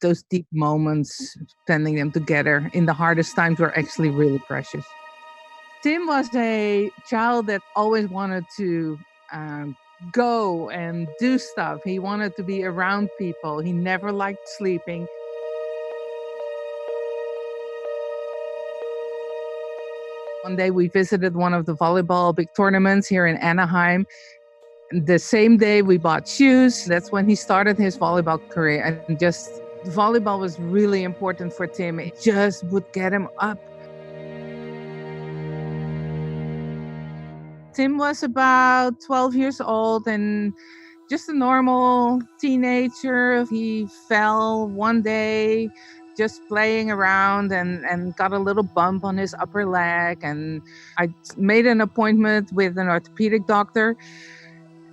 those deep moments, spending them together in the hardest times were actually really precious. Tim was a child that always wanted to um, go and do stuff. He wanted to be around people. He never liked sleeping. One day we visited one of the volleyball big tournaments here in Anaheim. The same day we bought shoes. That's when he started his volleyball career. And just volleyball was really important for Tim. It just would get him up. Tim was about 12 years old and just a normal teenager. He fell one day just playing around and got a little bump on his upper leg. And I made an appointment with an orthopedic doctor.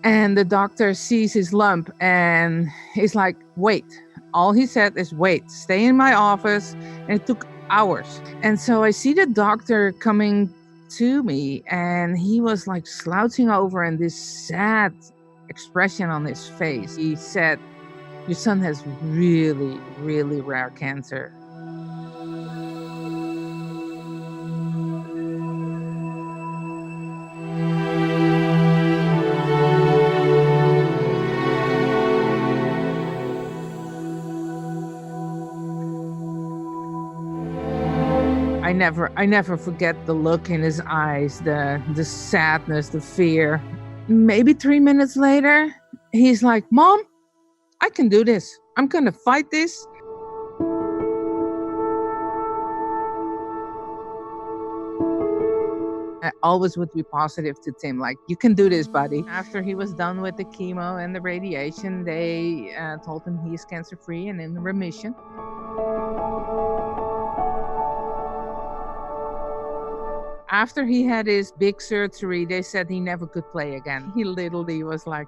And the doctor sees his lump and he's like, wait. All he said is, wait, stay in my office. And it took hours. And so I see the doctor coming to me and he was like slouching over and this sad expression on his face. He said, your son has really, really rare cancer. I never forget the look in his eyes, the sadness, the fear. Maybe 3 minutes later, he's like, Mom, I can do this. I'm going to fight this. I always would be positive to Tim, like, you can do this, buddy. After he was done with the chemo and the radiation, they told him he is cancer-free and in remission. After he had his big surgery, they said he never could play again. He literally was like,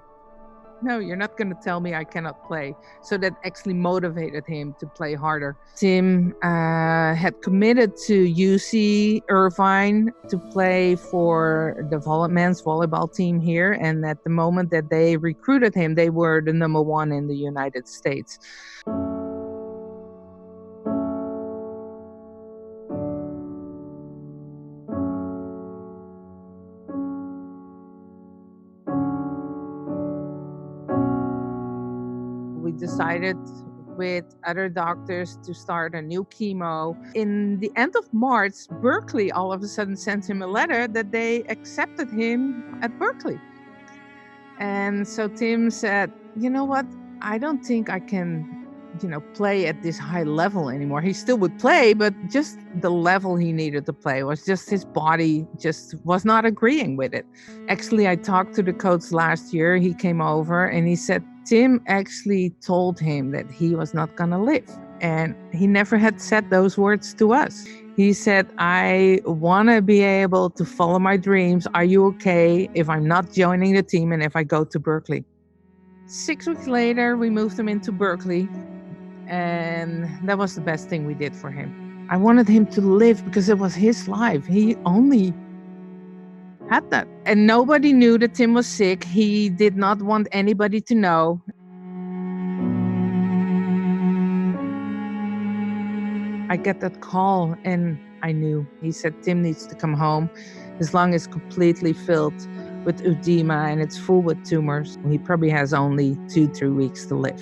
no, you're not going to tell me I cannot play. So that actually motivated him to play harder. Tim had committed to UC Irvine to play for the men's volleyball team here. And at the moment that they recruited him, they were the number one in the United States. We decided with other doctors to start a new chemo. In the end of March, Berkeley all of a sudden sent him a letter that they accepted him at Berkeley. And so Tim said, you know what? I don't think I can, play at this high level anymore. He still would play, but just the level he needed to play was just his body just was not agreeing with it. Actually, I talked to the coach last year. He came over and he said, Tim actually told him that he was not going to live. And he never had said those words to us. He said, I want to be able to follow my dreams. Are you okay if I'm not joining the team and if I go to Berkeley? 6 weeks later, we moved him into Berkeley. And that was the best thing we did for him. I wanted him to live because it was his life. He only had that. And nobody knew that Tim was sick. He did not want anybody to know. I get that call and I knew. He said, Tim needs to come home. His lung is completely filled with edema and it's full with tumors. He probably has only 2-3 weeks to live.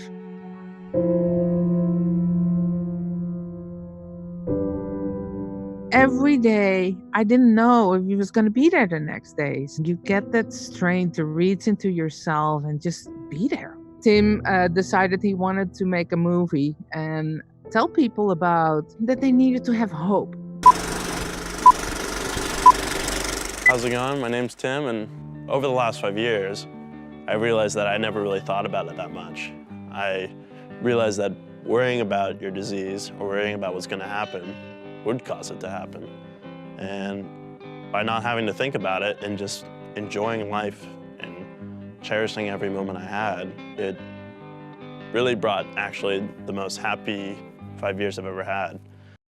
Every day, I didn't know if he was going to be there the next day. So you get that strength to reach into yourself and just be there. Tim decided he wanted to make a movie and tell people about that they needed to have hope. How's it going? My name's Tim, and over the last 5 years, I realized that I never really thought about it that much. I realized that worrying about your disease or worrying about what's going to happen would cause it to happen. And by not having to think about it and just enjoying life and cherishing every moment I had, it really brought actually the most happy 5 years I've ever had.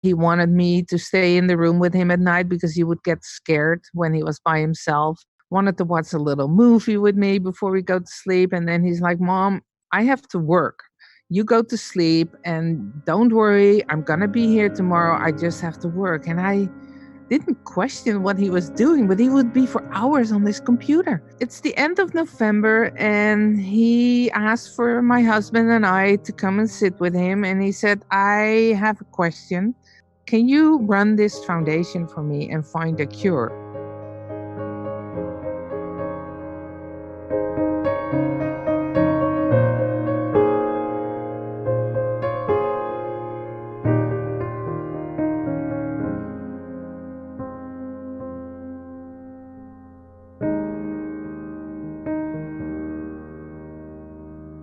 He wanted me to stay in the room with him at night because he would get scared when he was by himself. Wanted to watch a little movie with me before we go to sleep. And then he's like, Mom, I have to work. You go to sleep and don't worry, I'm going to be here tomorrow. I just have to work. And I didn't question what he was doing, but he would be for hours on this computer. It's the end of November, and he asked for my husband and I to come and sit with him. And he said, I have a question. Can you run this foundation for me and find a cure?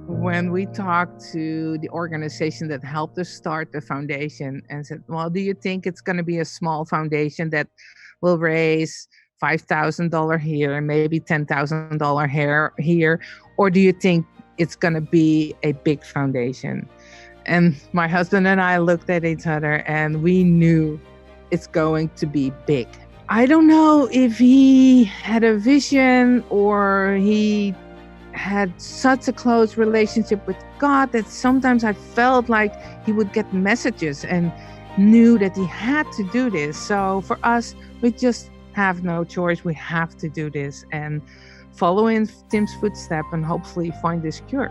When we talked to the organization that helped us start the foundation and said, well, do you think it's going to be a small foundation that will raise $5,000 here and maybe $10,000 here? Or do you think it's going to be a big foundation? And my husband and I looked at each other and we knew it's going to be big. I don't know if he had a vision or he had such a close relationship with God that sometimes I felt like he would get messages and knew that he had to do this. So for us, we just have no choice. We have to do this and follow in Tim's footstep and hopefully find this cure.